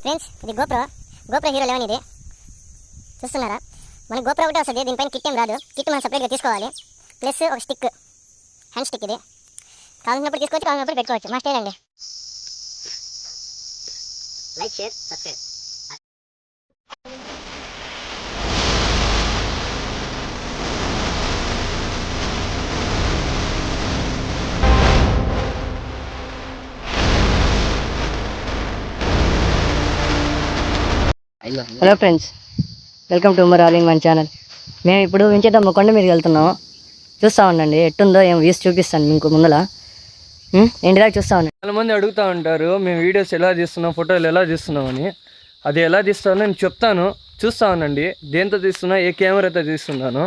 Friends ఇది GoPro hero 11 ఇది చూస్తున్నారా. మనకి గోప్రో ఒకటే వస్తుంది, దీనిపైన కిట్ ఏం రాదు. కిట్ మనం సపరేట్గా తీసుకోవాలి. ప్లస్ ఒక స్టిక్, హ్యాండ్ స్టిక్. ఇది కావాల్సినప్పుడు తీసుకోవచ్చు, కావాల్సినప్పుడు పెట్టుకోవచ్చు. మా స్టైల్ అండి. Like, share, subscribe. Hello friends, welcome to మర్ ఆల్ ఇన్ వన్ ఛానల్. మేము ఇప్పుడు వెంచేతమ్మ కొండ మీదకి వెళ్తున్నాము. చూస్తూ ఉండండి ఎట్టుందో ఏం వ్యూస్ చూపిస్తాను మీకు ముందర. ఎండిదాకా చూస్తూ ఉండండి. చాలా మంది అడుగుతూ ఉంటారు మేము వీడియోస్ ఎలా తీస్తున్నాం, ఫోటోలు ఎలా తీస్తున్నామని. అది ఎలా తీస్తానో నేను చెప్తాను, చూస్తూ ఉండండి. దేంతో తీస్తున్నా, ఏ కెమెరాతో తీస్తున్నాను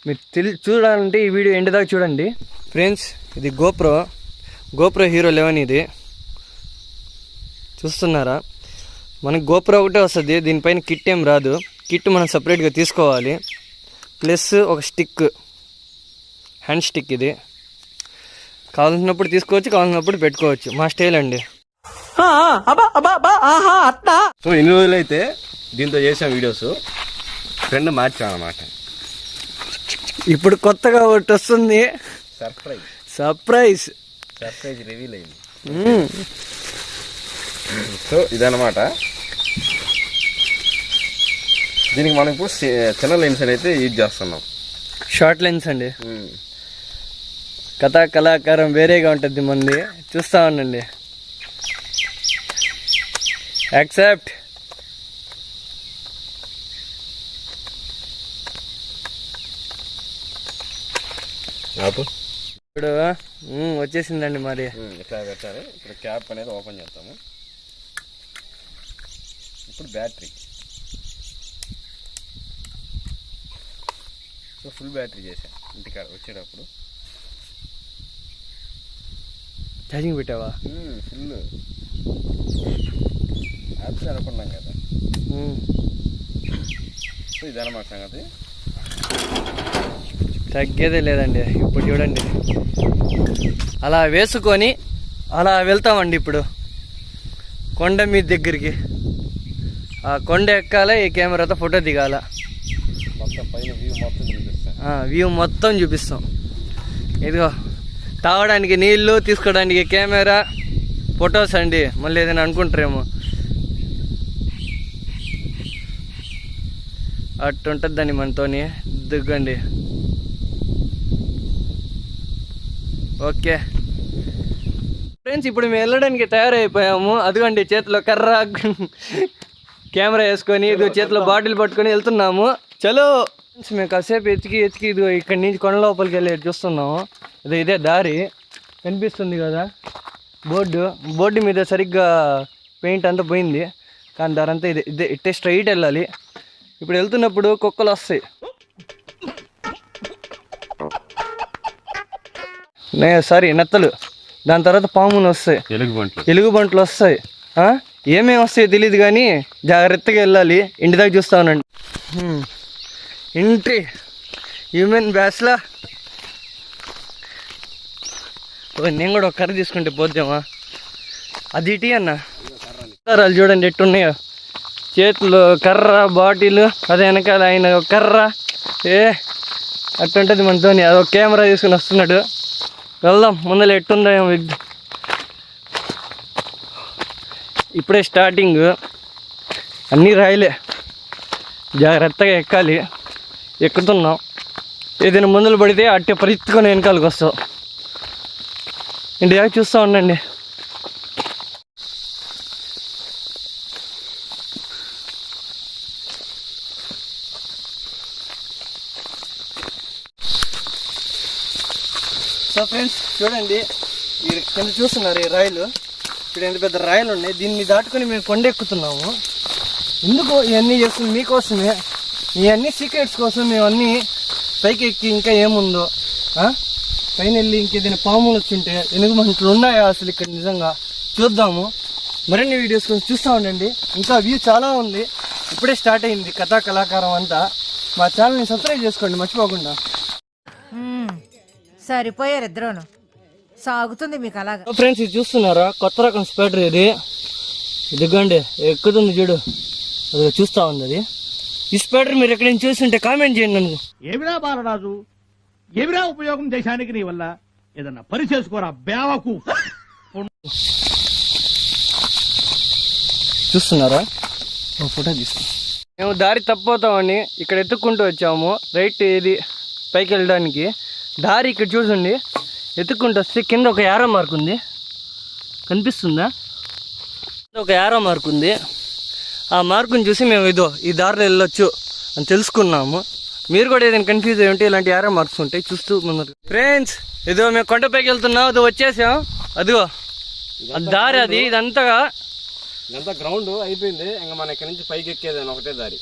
మీరు చూడాలంటే ఈ వీడియో ఎండిదాకా చూడండి. ఫ్రెండ్స్, ఇది గోప్రో హీరో 11 ఇది చూస్తున్నారా. మనకి గోప్రో ఒకటే వస్తుంది, దీనిపైన కిట్ ఏం రాదు. కిట్ మనం సపరేట్గా తీసుకోవాలి. ప్లస్ ఒక స్టిక్, హ్యాండ్ స్టిక్. ఇది కావాల్సినప్పుడు తీసుకోవచ్చు, కావాల్సినప్పుడు పెట్టుకోవచ్చు. మా స్టైల్ అండి. సో ఇన్ని రోజులు అయితే దీంతో చేసాం వీడియోస్, ఫ్రెండ్ మార్చాం అన్నమాట. ఇప్పుడు కొత్తగా ఒకటి వస్తుంది, సర్ప్రైజ్ రివీల్ అయింది. సో ఇదన్నమాట. దీనికి మనం ఇప్పుడు చిన్న లెన్స్ అయితే యూజ్ చేస్తున్నాం, షార్ట్ లెన్స్ అండి. కళాకారం వేరేగా ఉంటుంది మంది. చూస్తూ ఉండండి. యాక్సెప్ట్. ఇప్పుడు వచ్చేసిందండి మరి. ఇట్లా పెట్టాలి. ఇప్పుడు క్యాప్ అనేది ఓపెన్ చేస్తాము. ఇప్పుడు బ్యాటరీ, సో ఫుల్ బ్యాటరీ చేసాను ఇంటికాడ వచ్చేటప్పుడు. ఛార్జింగ్ పెట్టావా? ఫుల్ యాప్స్ అనుకున్నాం కదా. సో ఇదన్నమాట సంగతి. తగ్గేదే లేదండి. ఇప్పుడు చూడండి, అలా వేసుకొని అలా వెళ్తామండి. ఇప్పుడు కొండ మీద దగ్గరికి, ఆ కొండ ఎక్కాలి, ఈ కెమెరాతో ఫోటో దిగాల. మొత్తం పైన వ్యూ మొత్తం చూపిస్తాం. ఇదిగో తాగడానికి నీళ్ళు, తీసుకోవడానికి కెమెరా, ఫొటోస్ అండి. మళ్ళీ ఏదైనా అనుకుంటారేమో, అట్టు ఉంటుందండి మనతోని. దిగ్గండి. ఓకే ఫ్రెండ్స్, ఇప్పుడు మేము వెళ్ళడానికి తయారైపోయాము. అదిగోండి చేతిలో కర్ర, కెమెరా వేసుకొని, ఇది చేతిలో బాటిల్ పట్టుకొని వెళ్తున్నాము. చలో మేము కాసేపు ఎతికి ఇదిగో ఇక్కడి నుంచి కొండ లోపలికి వెళ్ళి చూస్తున్నాము. ఇదే దారి కనిపిస్తుంది కదా. బోర్డు మీద సరిగ్గా పెయింట్ అంతా పోయింది, కానీ దారంతా ఇదే ఇట్టే స్ట్రైట్ వెళ్ళాలి. ఇప్పుడు వెళ్తున్నప్పుడు కుక్కలు వస్తాయి, నత్తలు. దాని తర్వాత పాములు వస్తాయి, ఎలుగుబంట్లు వస్తాయి. ఏమేమి వస్తాయో తెలియదు కానీ జాగ్రత్తగా వెళ్ళాలి. ఇంటి దాకా చూస్తా ఉండండి. ఎంట్రీ హ్యూమన్ బ్యాస్లా. నేను కూడా ఒక కర్ర తీసుకుంటే పోద్దామా? అది ఇటీ అన్న. కర్రలు చూడండి ఎట్టున్నాయో. చేతులు కర్ర, బాటిల్, అదే వెనకాల ఆయన కర్ర. అట్టుంటుంది మనతోని. అదొక కెమెరా తీసుకుని వస్తున్నాడు. వెళ్దాం, ముందర ఎట్టుందో ఏమో. ఇప్పుడే స్టార్టింగ్, అన్నీ రాయలే, జాగ్రత్తగా ఎక్కాలి. ఎక్కుతున్నాం. ఏదైనా ముందులు పడితే అట్టే పరిగెత్తుకొని వెనకాలకు వస్తాం. ఇంటి దాకా చూస్తూ ఉండండి. సో ఫ్రెండ్స్ చూడండి, కింద చూస్తున్నారు ఈ రాయలు. ఇప్పుడు ఎంత పెద్ద రాయలు ఉన్నాయి. దీన్ని దాటుకొని మేము కొండ ఎక్కుతున్నాము. ఎందుకు ఇవన్నీ చేస్తుంది? మీకోసమే. ఇవన్నీ సీక్రెట్స్ కోసం మేము అన్నీ పైకి ఎక్కి, ఇంకా ఏముందో పైన వెళ్ళి ఇంకేదైనా పాములు వచ్చింటే, ఎనుగుమంటలు ఉన్నాయా అసలు ఇక్కడ నిజంగా చూద్దాము. మరిన్ని వీడియోస్ కోసం చూస్తూ ఉండండి. ఇంకా వ్యూ చాలా ఉంది. ఇప్పుడే స్టార్ట్ అయింది కళాకారం అంతా. మా ఛానల్ని సబ్స్క్రైబ్ చేసుకోండి మర్చిపోకుండా. సరిపోయారు ఇద్దరును. సాగుతుంది మీకు అలాగా. ఫ్రెండ్స్, ఇది చూస్తున్నారా, కొత్త రకం స్పైడర్. ఇది ఇదిగోండి ఎక్కుతుంది చూడు, అది చూస్తూ ఉంది. అది ఈ స్పైడర్ మీరు ఎక్కడైనా చూస్తుంటే కామెంట్ చేయండి నన్ను. ఏమిరా బాలరాజు, ఏమిరా ఉపయోగం దేశానికి నీ వల్ల? ఏదన్నా పని చేసుకోరా బేవకు. చూస్తున్నారా? ఒక ఫోటో తీసుకున్నాం. మేము దారి తప్పిపోతామని ఇక్కడ ఎత్తుక్కుంటూ వచ్చాము. రైట్ ఇది పైకి వెళ్ళడానికి దారి ఇక్కడ చూడండి. ఎత్తుక్కుంటూ వస్తే కింద ఒక యారో మార్క్ ఉంది, కనిపిస్తుందా? ఒక యారో మార్క్ ఉంది. ఆ మార్కుని చూసి మేము ఈ దారిలో వెళ్ళొచ్చు అని తెలుసుకున్నాము. మీరు కూడా ఏదైనా కన్ఫ్యూజ్ అయ్యి ఉంటే ఇలాంటి యారో మార్క్స్ ఉంటాయి చూస్తూ ముందు. ఫ్రెండ్స్ మేము కొండపైకి వెళ్తున్నాం. అది వచ్చేసాం. అదిగో దారి అది. ఇదంతా గ్రౌండ్ అయిపోయింది. ఇంకా మన ఇక్కడ నుంచి పైకి ఎక్కేదని ఒకటే దారి.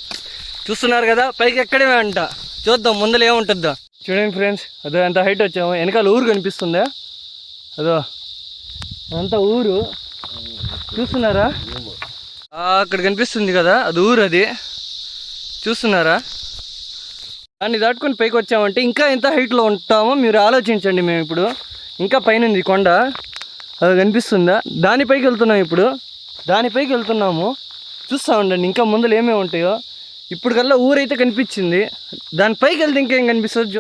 చూస్తున్నారు కదా, పైకి ఎక్కడమే అంట. చూద్దాం ముందర ఏముంటుందా. చూడండి ఫ్రెండ్స్, అదో ఎంత హైట్ వచ్చాము. వెనకాల ఊరు కనిపిస్తుందా? అదో అదంతా ఊరు. చూస్తున్నారా? అక్కడ కనిపిస్తుంది కదా, అది ఊరు. అది చూస్తున్నారా? దాన్ని దాటుకొని పైకి వచ్చామంటే ఇంకా ఎంత హైట్లో ఉంటామో మీరు ఆలోచించండి. మేము ఇప్పుడు ఇంకా పైన ఉంది కొండ, అది కనిపిస్తుందా? దానిపైకి వెళ్తున్నాం. ఇప్పుడు దానిపైకి వెళ్తున్నాము. చూస్తూ ఉండండి ఇంకా ముందర ఏమేమి ఉంటాయో. ఇప్పుడు కల్లా ఊరైతే కనిపించింది. దానిపైకి వెళ్తే ఇంకేం కనిపిస్తుంది?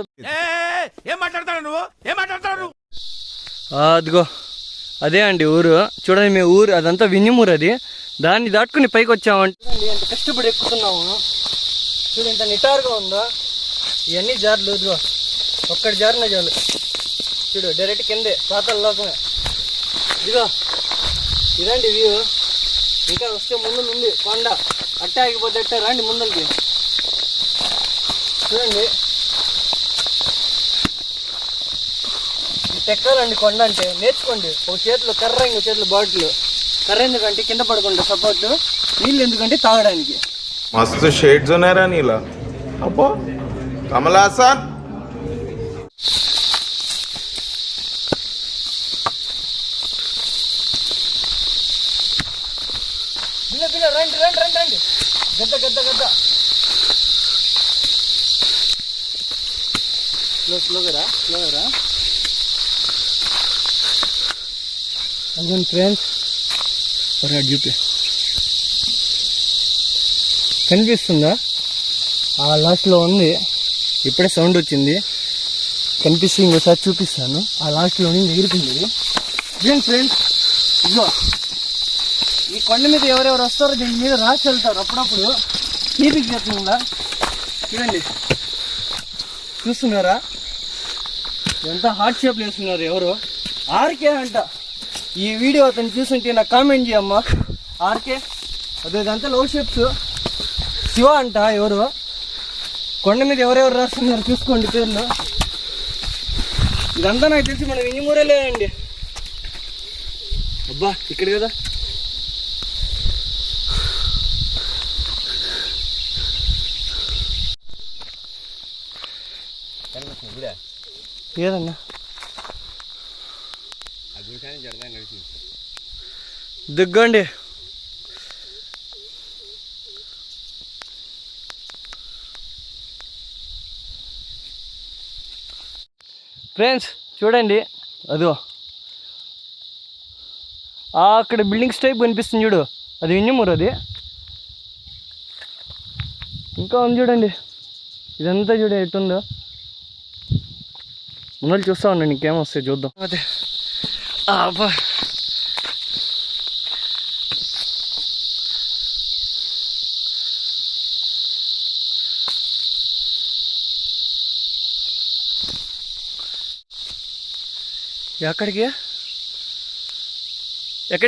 అదిగో అదే అండి ఊరు. చూడండి మేము ఊరు, అదంతా విన్యమూరు. అది దాన్ని దాటుకుని పైకి వచ్చామంటే చూడండి ఎంత కష్టపడి ఎక్కుతున్నాము. చూడండి ఎంత నిటారుగా ఉందో. ఇవన్నీ జార్లు ఇదిగో ఒక్కటి జారిన చాలు. చూడు డైరెక్ట్ కిందే పాతాళలోకమే. ఇదిగో ఇదండి వ్యూ. ఇంకా వస్తే ముందు ఉంది కొండ. అట్టే ఆగిపోతే అట్టే రండి ముందరికి. చూడండి ఎక్కాలండి కొండ అంటే. నేర్చుకోండి. ఒక చేతిలో కర్ర, ఇంకో చేతిలో బాటిల్. కర్ర ఎందుకంటే కింద పడకుండా సపోర్ట్, నీళ్ళు ఎందుకంటే తాగడానికి. मस्त शेड्स नाही रा नीला अप्पा कमला असा బిల్ల బిల్ల రండి రండి రండి రండి. గద్ద గద్ద గద్ద. స్లోగా స్లోగా. అదే ఫ్రెండ్స్ చూపి కనిపిస్తుందా? ఆ లాస్ట్లో ఉంది. ఇప్పుడే సౌండ్ వచ్చింది. కనిపిస్తుంది. ఇంకోసారి చూపిస్తాను. ఆ లాస్ట్లో ఉంది ఎగిరిపోయింది. ఫ్రెండ్స్ ఇదిగో ఈ కొండ మీద ఎవరెవరు వస్తారో దీని మీద రాసి వెళ్తారు అప్పుడప్పుడు. టీపీకి చేస్తుందా చూడండి. చూస్తున్నారా ఎంత హార్ట్ షేప్ వేస్తున్నారు? ఎవరు? ఆర్కే అంట. ఈ వీడియో అతను చూస్తుంటే నాకు కామెంట్ చేయమ్మా. ఆర్కే అదే ఇదంతా లవ్ షేప్స్. శివ అంట. ఎవరు కొండ మీద ఎవరెవరు రాస్తున్నారు చూసుకోండి పేర్లు. ఇదంతా నాకు తెలిసి మన వినిమూరే లేదండి. అబ్బా ఇక్కడ కదా. ఏదన్నా దిగ్గండి. ఫ్రెండ్స్ చూడండి అదిగో అక్కడ బిల్డింగ్స్ టైప్ కనిపిస్తుంది చూడు, అది విన్యమూరు. అది ఇంకా ఉంది చూడండి. ఇదంతా చూడ ఎట్టుందో. ముందర చూస్తా ఉండండి ఇంకేమొస్తాయి చూద్దాం. అదే అబ్బా ఎక్కడికి